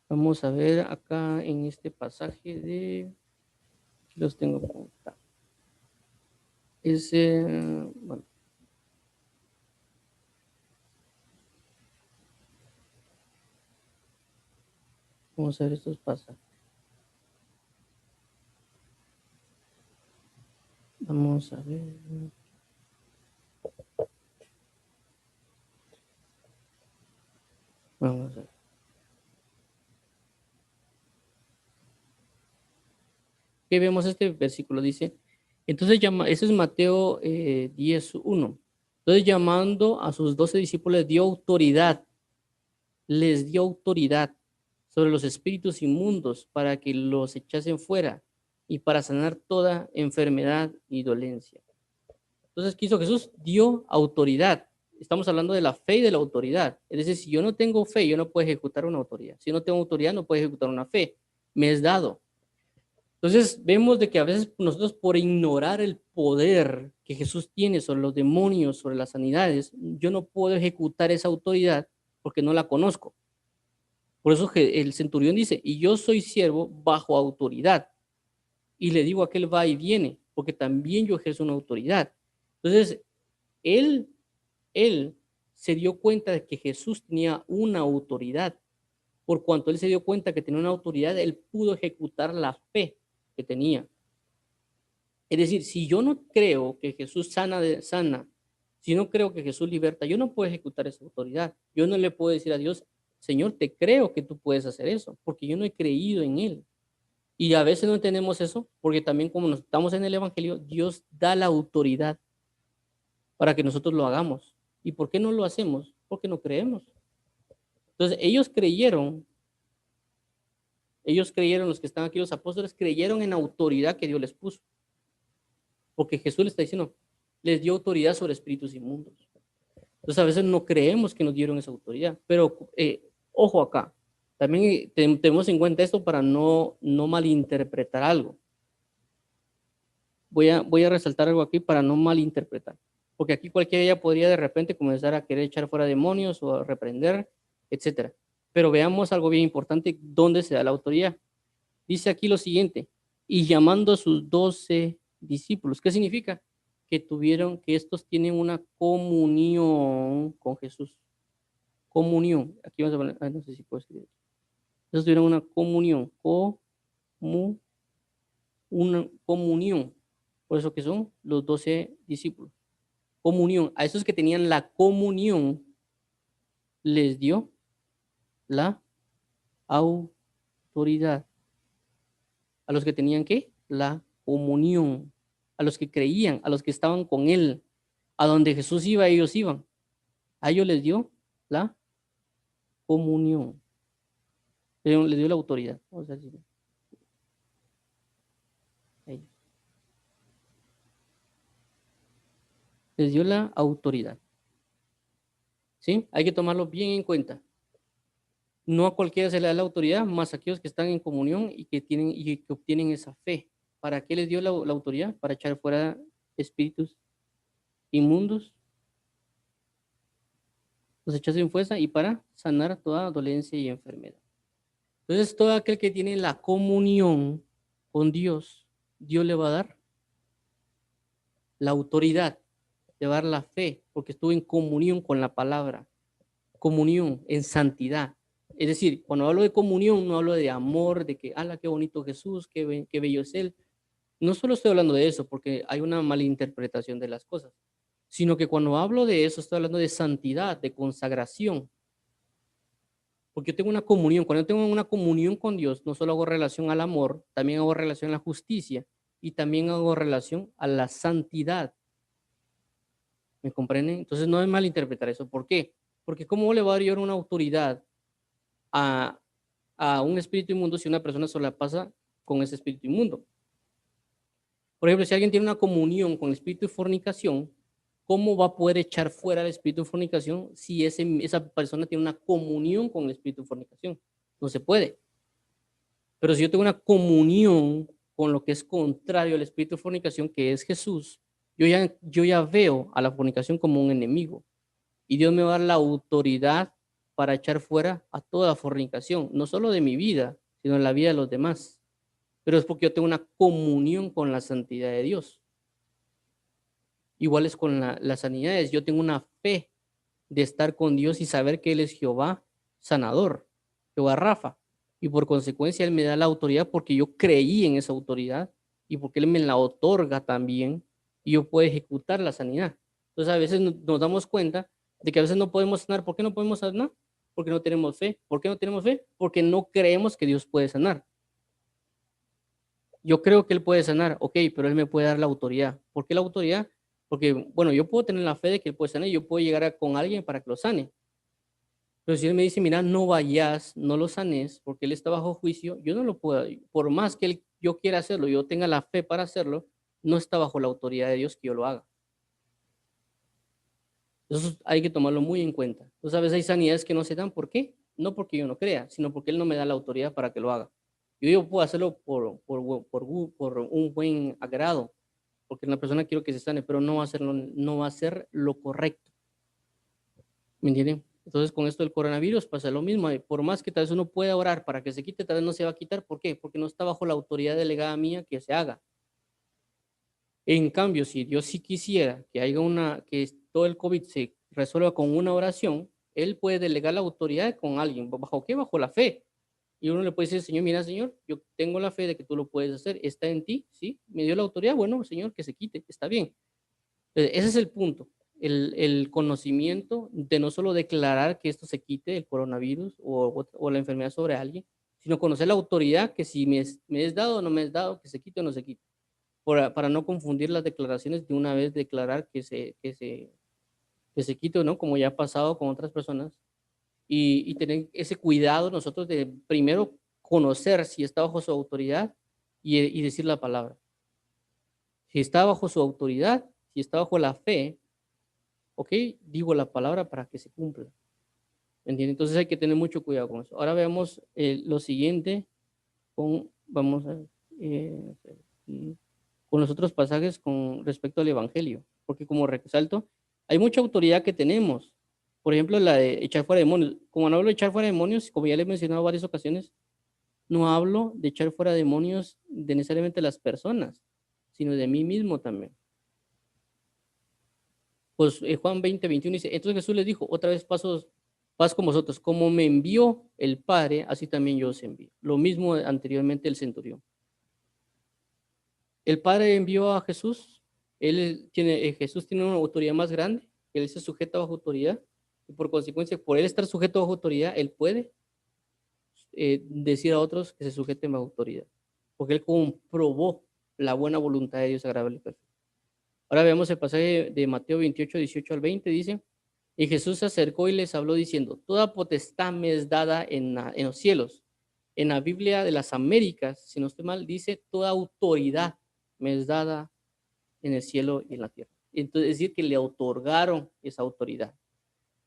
Vamos a ver acá en este pasaje de. Aquí los tengo como está. Bueno. Vamos a ver estos pasajes. Vamos a ver. Vamos a ver. Que vemos este versículo, dice, entonces eso es Mateo 10:1. Entonces llamando a sus 12 discípulos les dio autoridad sobre los espíritus inmundos para que los echasen fuera y para sanar toda enfermedad y dolencia. Entonces, ¿qué hizo Jesús? Dio autoridad. Estamos hablando de la fe y de la autoridad. Es decir, si yo no tengo fe, yo no puedo ejecutar una autoridad. Si no tengo autoridad, no puedo ejecutar una fe. Me es dado. Entonces vemos de que a veces nosotros por ignorar el poder que Jesús tiene sobre los demonios, sobre las sanidades, yo no puedo ejecutar esa autoridad porque no la conozco. Por eso que el centurión dice, y yo soy siervo bajo autoridad. Y le digo a aquel va y viene, porque también yo ejerzo una autoridad. Entonces, él, él se dio cuenta de que Jesús tenía una autoridad. Por cuanto él se dio cuenta que tenía una autoridad, él pudo ejecutar la fe que tenía. Es decir, si yo no creo que Jesús sana, si no creo que Jesús liberta, yo no puedo ejecutar esa autoridad. Yo no le puedo decir a Dios, Señor, te creo que tú puedes hacer eso, porque yo no he creído en Él. Y a veces no entendemos eso, porque también como nos estamos en el Evangelio, Dios da la autoridad para que nosotros lo hagamos. ¿Y por qué no lo hacemos? Porque no creemos. Entonces, ellos creyeron, los que están aquí, los apóstoles, creyeron en la autoridad que Dios les puso. Porque Jesús le está diciendo, les dio autoridad sobre espíritus inmundos. Entonces a veces no creemos que nos dieron esa autoridad, pero ojo acá, también tenemos en cuenta esto para no malinterpretar algo. Voy a resaltar algo aquí para no malinterpretar, porque aquí cualquiera podría de repente comenzar a querer echar fuera demonios o a reprender, etcétera. Pero veamos algo bien importante, ¿dónde se da la autoridad? Dice aquí lo siguiente, y llamando a sus 12 discípulos. ¿Qué significa? Que estos tienen una comunión con Jesús. Comunión. Aquí vamos a poner, no sé si puedo escribir. Estos tuvieron una comunión. Una comunión. Por eso que son los 12 discípulos. Comunión. A esos que tenían la comunión les dio la autoridad. A los que tenían ¿qué? La comunión. A los que creían, a los que estaban con Él. A donde Jesús iba, ellos iban. A ellos les dio la comunión. Les dio la autoridad. Vamos a decir. Les dio la autoridad. ¿Sí? Hay que tomarlo bien en cuenta. No a cualquiera se le da la autoridad, más a aquellos que están en comunión y que obtienen esa fe. ¿Para qué les dio la autoridad? Para echar fuera espíritus inmundos nos echó sin fuerza y para sanar toda dolencia y enfermedad. Entonces, todo aquel que tiene la comunión con Dios, Dios le va a dar la autoridad, le va a dar la fe, porque estuvo en comunión con la palabra, comunión en santidad. Es decir, cuando hablo de comunión, no hablo de amor, de que, ala, qué bonito Jesús, qué bello es Él. No solo estoy hablando de eso, porque hay una mala interpretación de las cosas, sino que cuando hablo de eso, estoy hablando de santidad, de consagración, porque yo tengo una comunión. Cuando yo tengo una comunión con Dios, no solo hago relación al amor, también hago relación a la justicia y también hago relación a la santidad. ¿Me comprenden? Entonces no es malinterpretar eso. ¿Por qué? Porque ¿cómo le va a dar una autoridad a, a un espíritu inmundo si una persona solo la pasa con ese espíritu inmundo? Por ejemplo, si alguien tiene una comunión con el espíritu de fornicación, ¿cómo va a poder echar fuera el espíritu de fornicación si esa persona tiene una comunión con el espíritu de fornicación? No se puede. Pero si yo tengo una comunión con lo que es contrario al espíritu de fornicación, que es Jesús, yo ya veo a la fornicación como un enemigo. Y Dios me va a dar la autoridad para echar fuera a toda fornicación, no solo de mi vida, sino en la vida de los demás. Pero es porque yo tengo una comunión con la santidad de Dios. Igual es con las sanidades. Yo tengo una fe de estar con Dios y saber que Él es Jehová sanador, Jehová Rafa. Y por consecuencia Él me da la autoridad porque yo creí en esa autoridad y porque Él me la otorga también y yo puedo ejecutar la sanidad. Entonces a veces nos damos cuenta de que a veces no podemos sanar. ¿Por qué no podemos sanar? Porque no tenemos fe. ¿Por qué no tenemos fe? Porque no creemos que Dios puede sanar. Yo creo que Él puede sanar, ok, pero Él me puede dar la autoridad. ¿Por qué la autoridad? Porque, bueno, yo puedo tener la fe de que Él puede sanar y yo puedo llegar con alguien para que lo sane. Pero si Él me dice, mira, no vayas, no lo sanes, porque Él está bajo juicio, yo no lo puedo, por más que yo quiera hacerlo, yo tenga la fe para hacerlo, no está bajo la autoridad de Dios que yo lo haga. Eso hay que tomarlo muy en cuenta. Entonces, a veces hay sanidades que no se dan, ¿por qué? No porque yo no crea, sino porque Él no me da la autoridad para que lo haga. Yo puedo hacerlo por un buen agrado, porque la persona quiero que se sane, pero no va a ser lo correcto. ¿Me entienden? Entonces, con esto del coronavirus pasa lo mismo. Por más que tal vez uno pueda orar para que se quite, tal vez no se va a quitar. ¿Por qué? Porque no está bajo la autoridad delegada mía que se haga. En cambio, si Dios sí quisiera que haya que todo el COVID se resuelva con una oración, Él puede delegar la autoridad con alguien. ¿Bajo qué? Bajo la fe. Y uno le puede decir, Señor, mira, Señor, yo tengo la fe de que tú lo puedes hacer. Está en ti, ¿sí? Me dio la autoridad. Bueno, Señor, que se quite. Está bien. Ese es el punto, el conocimiento de no solo declarar que esto se quite, el coronavirus o la enfermedad sobre alguien, sino conocer la autoridad que si me es dado o no me es dado, que se quite o no se quite, para no confundir las declaraciones de una vez declarar que se quite o no, como ya ha pasado con otras personas, y tener ese cuidado nosotros de primero conocer si está bajo su autoridad y decir la palabra. Si está bajo su autoridad, si está bajo la fe, ok, digo la palabra para que se cumpla. ¿Me entiendes? Entonces hay que tener mucho cuidado con eso. Ahora veamos lo siguiente vamos a ver, con los otros pasajes con respecto al Evangelio. Porque como resalto, hay mucha autoridad que tenemos. Por ejemplo, la de echar fuera demonios. Como no hablo de echar fuera demonios, como ya le he mencionado varias ocasiones, no hablo de echar fuera demonios de necesariamente las personas, sino de mí mismo también. Pues Juan 20:21 dice, entonces Jesús les dijo, otra vez paz con vosotros, como me envió el Padre, así también yo os envío. Lo mismo anteriormente el centurión. El Padre envió a Jesús, Jesús tiene una autoridad más grande, él se sujeta bajo autoridad, y por consecuencia, por él estar sujeto bajo autoridad, él puede decir a otros que se sujeten bajo autoridad, porque él comprobó la buena voluntad de Dios agradable y perfecta. Ahora veamos el pasaje de Mateo 28:18 al 20, dice, y Jesús se acercó y les habló diciendo, toda potestad me es dada en los cielos. En la Biblia de las Américas, si no estoy mal, dice, toda autoridad me es dada en el cielo y en la tierra. Entonces, es decir, que le otorgaron esa autoridad.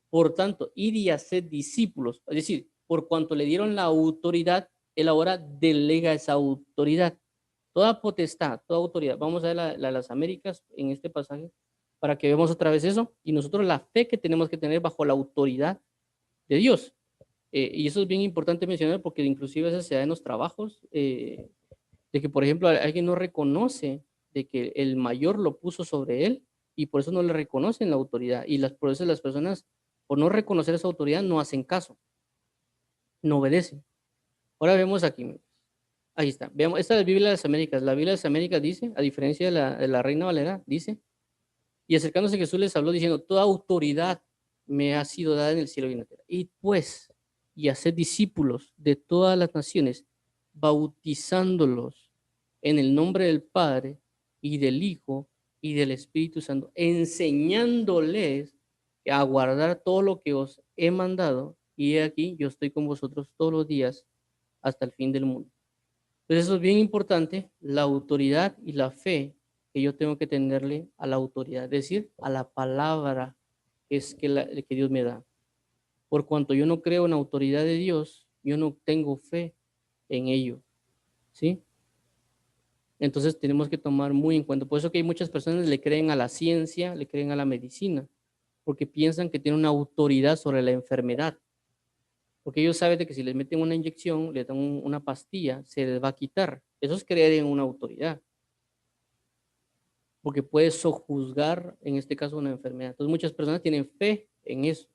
Por tanto, id y haced discípulos, es decir, por cuanto le dieron la autoridad, él ahora delega esa autoridad. Toda potestad, toda autoridad. Vamos a ver las Américas en este pasaje. para que veamos otra vez eso, y nosotros la fe que tenemos que tener bajo la autoridad de Dios. Y eso es bien importante mencionar porque inclusive eso se da en los trabajos, de que, por ejemplo, alguien no reconoce de que el mayor lo puso sobre él y por eso no le reconocen la autoridad. Y por eso las personas, por no reconocer esa autoridad, no hacen caso, no obedecen. Ahora vemos aquí, ahí está, veamos, esta es la Biblia de las Américas. La Biblia de las Américas dice, a diferencia de la Reina Valera, dice, y acercándose Jesús les habló diciendo, toda autoridad me ha sido dada en el cielo y en la tierra. Y pues, y haced discípulos de todas las naciones, bautizándolos en el nombre del Padre y del Hijo y del Espíritu Santo, enseñándoles a guardar todo lo que os he mandado. Y he aquí, yo estoy con vosotros todos los días hasta el fin del mundo. Entonces eso es bien importante, la autoridad y la fe que yo tengo que tenerle a la autoridad, es decir, a la palabra que Dios me da. Por cuanto yo no creo en la autoridad de Dios, yo no tengo fe en ello, ¿sí? Entonces tenemos que tomar muy en cuenta. Por eso que hay muchas personas que le creen a la ciencia, le creen a la medicina, porque piensan que tienen una autoridad sobre la enfermedad. Porque ellos saben de que si les meten una inyección, les dan una pastilla, se les va a quitar. Eso es creer en una autoridad, porque puede sojuzgar, en este caso, una enfermedad. Entonces muchas personas tienen fe en eso,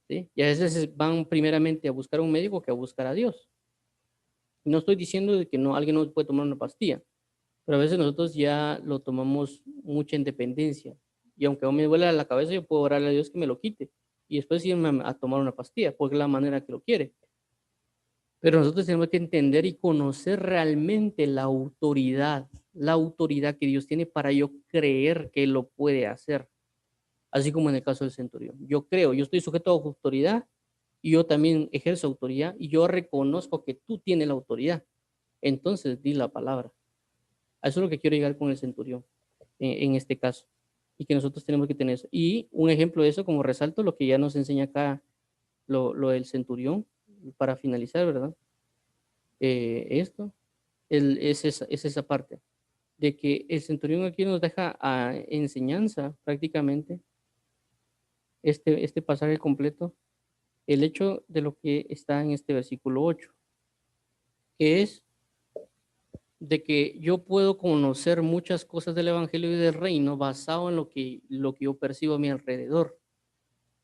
¿sí? Y a veces van primeramente a buscar a un médico que a buscar a Dios. No estoy diciendo de que no, alguien no puede tomar una pastilla, pero a veces nosotros ya lo tomamos mucha independencia. Y aunque a mí me duele la cabeza, yo puedo orarle a Dios que me lo quite. Y después irme a tomar una pastilla, porque es la manera que lo quiere. Pero nosotros tenemos que entender y conocer realmente la autoridad que Dios tiene para yo creer que Él lo puede hacer. Así como en el caso del centurión. Yo creo, yo estoy sujeto a autoridad y yo también ejerzo autoridad y yo reconozco que tú tienes la autoridad. Entonces di la palabra. A eso es lo que quiero llegar con el centurión en este caso. Y que nosotros tenemos que tener eso. Y un ejemplo de eso, como resalto, lo que ya nos enseña acá lo del centurión, para finalizar, ¿verdad? Esto es esa parte, de que el centurión aquí nos deja a enseñanza prácticamente este pasaje completo, el hecho de lo que está en este versículo 8 que es de que yo puedo conocer muchas cosas del Evangelio y del Reino basado en lo que yo percibo a mi alrededor.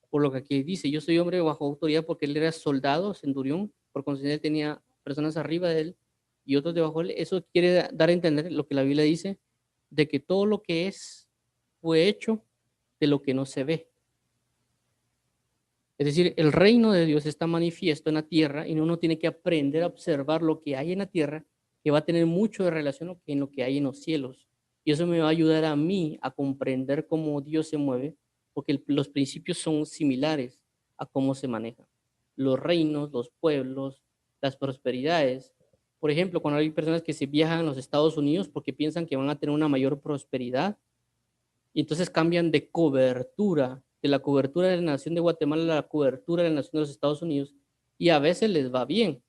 Por lo que aquí dice, yo soy hombre bajo autoridad porque él era soldado, centurión, por consiguiente tenía personas arriba de él y otros debajo de él. Eso quiere dar a entender lo que la Biblia dice, de que todo lo que es fue hecho de lo que no se ve. Es decir, el reino de Dios está manifiesto en la tierra y uno tiene que aprender a observar lo que hay en la tierra, que va a tener mucho de relación en lo que hay en los cielos. Y eso me va a ayudar a mí a comprender cómo Dios se mueve, porque los principios son similares a cómo se maneja. Los reinos, los pueblos, las prosperidades. Por ejemplo, cuando hay personas que se viajan a los Estados Unidos porque piensan que van a tener una mayor prosperidad, y entonces cambian de cobertura, de la cobertura de la nación de Guatemala a la cobertura de la nación de los Estados Unidos, y a veces les va bien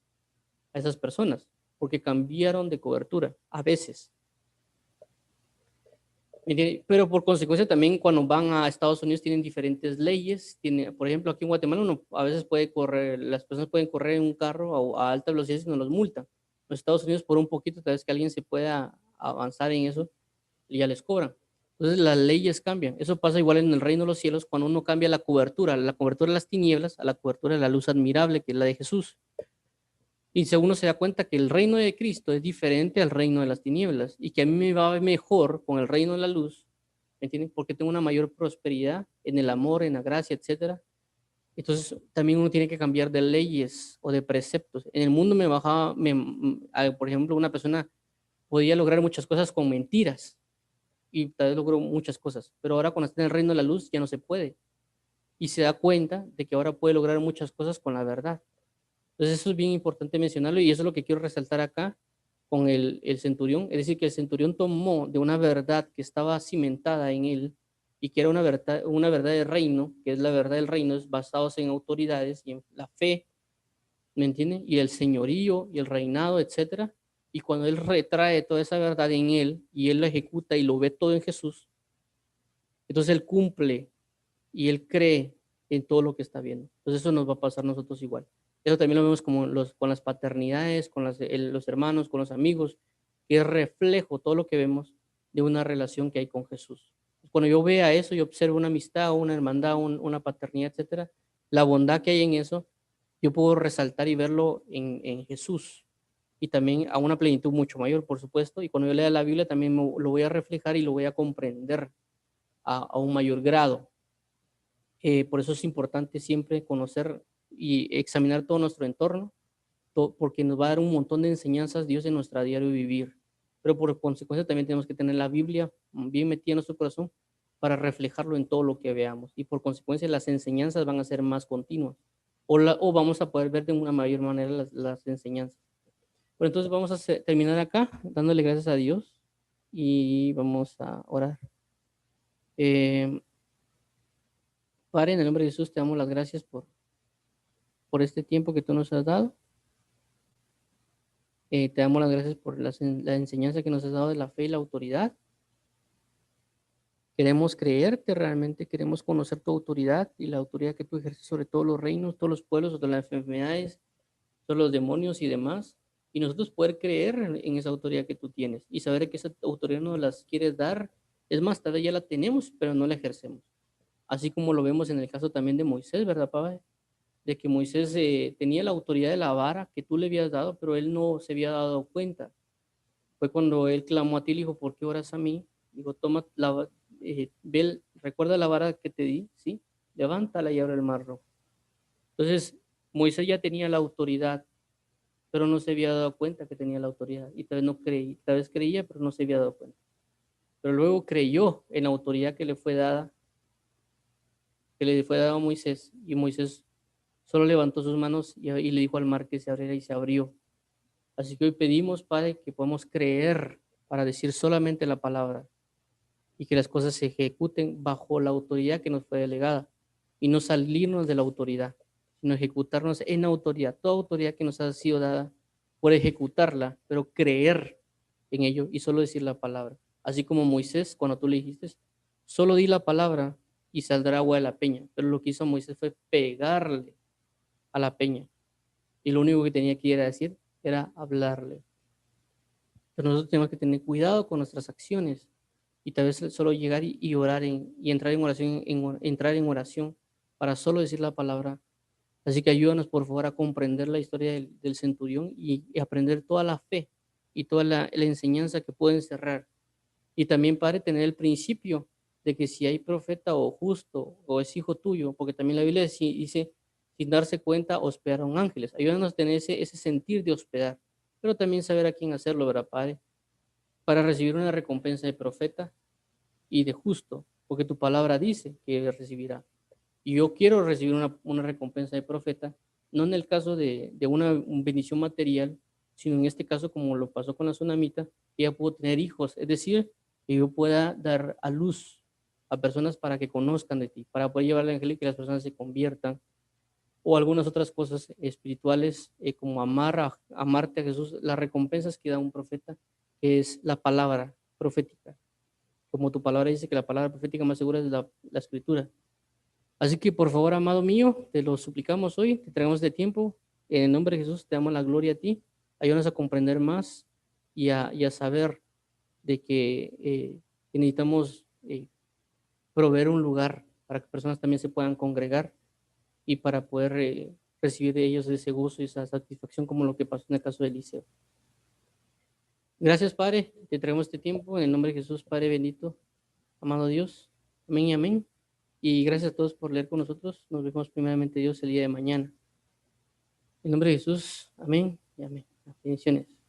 a esas personas, porque cambiaron de cobertura, a veces. Pero por consecuencia también cuando van a Estados Unidos tienen diferentes leyes. Por ejemplo, aquí en Guatemala uno a veces puede correr, las personas pueden correr en un carro a alta velocidad y no los multan. En los Estados Unidos por un poquito, tal vez que alguien se pueda avanzar en eso, y ya les cobran. Entonces las leyes cambian. Eso pasa igual en el reino de los cielos cuando uno cambia la cobertura de las tinieblas a la cobertura de la luz admirable, que es la de Jesús. Y si uno se da cuenta que el reino de Cristo es diferente al reino de las tinieblas y que a mí me va mejor con el reino de la luz, ¿me entienden? Porque tengo una mayor prosperidad en el amor, en la gracia, etcétera. Entonces también uno tiene que cambiar de leyes o de preceptos. En el mundo por ejemplo, una persona podía lograr muchas cosas con mentiras y tal vez logró muchas cosas, pero ahora cuando está en el reino de la luz ya no se puede y se da cuenta de que ahora puede lograr muchas cosas con la verdad. Entonces eso es bien importante mencionarlo y eso es lo que quiero resaltar acá con el centurión, es decir, que el centurión tomó de una verdad que estaba cimentada en él y que era una verdad del reino, que es la verdad del reino, es basados en autoridades y en la fe, ¿me entienden? Y el señorío y el reinado, etcétera. Y cuando él retrae toda esa verdad en él y él la ejecuta y lo ve todo en Jesús, Entonces Él cumple y Él cree en todo lo que está viendo. Entonces eso nos va a pasar a nosotros igual. Eso también lo vemos como con las paternidades, con los hermanos, con los amigos, que es reflejo todo lo que vemos de una relación que hay con Jesús. Cuando yo vea eso y observo una amistad, una hermandad, una paternidad, etcétera, la bondad que hay en eso, yo puedo resaltar y verlo en Jesús y también a una plenitud mucho mayor, por supuesto. Y cuando yo lea la Biblia también lo voy a reflejar y lo voy a comprender a un mayor grado. Por eso es importante siempre conocer y examinar todo nuestro entorno, porque nos va a dar un montón de enseñanzas Dios en nuestro diario vivir. Pero por consecuencia también tenemos que tener la Biblia bien metida en nuestro corazón para reflejarlo en todo lo que veamos. Y por consecuencia las enseñanzas van a ser más continuas. O vamos a poder ver de una mayor manera las enseñanzas. Pero entonces vamos a terminar acá dándole gracias a Dios y vamos a orar. Eh, Padre, en el nombre de Jesús te damos las gracias por este tiempo que tú nos has dado. Te damos las gracias por la enseñanza que nos has dado de la fe y la autoridad. Queremos creerte realmente, queremos conocer tu autoridad y la autoridad que tú ejerces sobre todos los reinos, todos los pueblos, sobre las enfermedades, sobre los demonios y demás. Y nosotros poder creer en esa autoridad que tú tienes y saber que esa autoridad nos las quieres dar. Es más, tal vez ya la tenemos, pero no la ejercemos. Así como lo vemos en el caso también de Moisés, ¿verdad, Padre? De que Moisés tenía la autoridad de la vara que tú le habías dado, pero él no se había dado cuenta. Fue cuando él clamó a ti y le dijo, ¿por qué oras a mí? Digo, toma, recuerda la vara que te di, ¿sí? Levántala y abre el mar rojo. Entonces, Moisés ya tenía la autoridad, pero no se había dado cuenta que tenía la autoridad. Y tal vez no creí, tal vez creía, pero no se había dado cuenta. Pero luego creyó en la autoridad que le fue dada a Moisés, y Moisés solo levantó sus manos y le dijo al mar que se abriera y se abrió. Así que hoy pedimos, Padre, que podamos creer para decir solamente la palabra y que las cosas se ejecuten bajo la autoridad que nos fue delegada y no salirnos de la autoridad, sino ejecutarnos en autoridad, toda autoridad que nos ha sido dada por ejecutarla, pero creer en ello y solo decir la palabra. Así como Moisés, cuando tú le dijiste, solo di la palabra y saldrá agua de la peña, pero lo que hizo Moisés fue pegarle a la peña y lo único que tenía que ir a decir era hablarle. Pero nosotros tenemos que tener cuidado con nuestras acciones y tal vez solo llegar y orar y entrar en oración, entrar en oración para solo decir la palabra. Así que ayúdanos por favor a comprender la historia del centurión y aprender toda la fe y toda la enseñanza que puede encerrar. Y también, Padre, tener el principio de que si hay profeta o justo o es hijo tuyo, porque también la Biblia dice, sin darse cuenta, hospedaron ángeles. Ayúdanos a tener ese sentir de hospedar, pero también saber a quién hacerlo, ¿verdad, Padre? Para recibir una recompensa de profeta y de justo, porque tu palabra dice que recibirá. Y yo quiero recibir una recompensa de profeta, no en el caso de una bendición material, sino en este caso, como lo pasó con la tsunamita, que ella pudo tener hijos, es decir, que yo pueda dar a luz a personas para que conozcan de ti, para poder llevar el evangelio y que las personas se conviertan, o algunas otras cosas espirituales, como amarte a Jesús, las recompensas que da un profeta, que es la palabra profética. Como tu palabra dice que la palabra profética más segura es la escritura. Así que por favor, amado mío, te lo suplicamos hoy, te traemos de tiempo. En el nombre de Jesús te damos la gloria a ti. Ayúdanos a comprender más y a saber de que necesitamos proveer un lugar para que personas también se puedan congregar y para poder recibir de ellos ese gozo y esa satisfacción como lo que pasó en el caso de Eliseo. Gracias, Padre, te traemos este tiempo en el nombre de Jesús, Padre bendito, amado Dios. Amén y amén. Y gracias a todos por leer con nosotros. Nos vemos primeramente Dios el día de mañana. En nombre de Jesús, amén y amén. Bendiciones.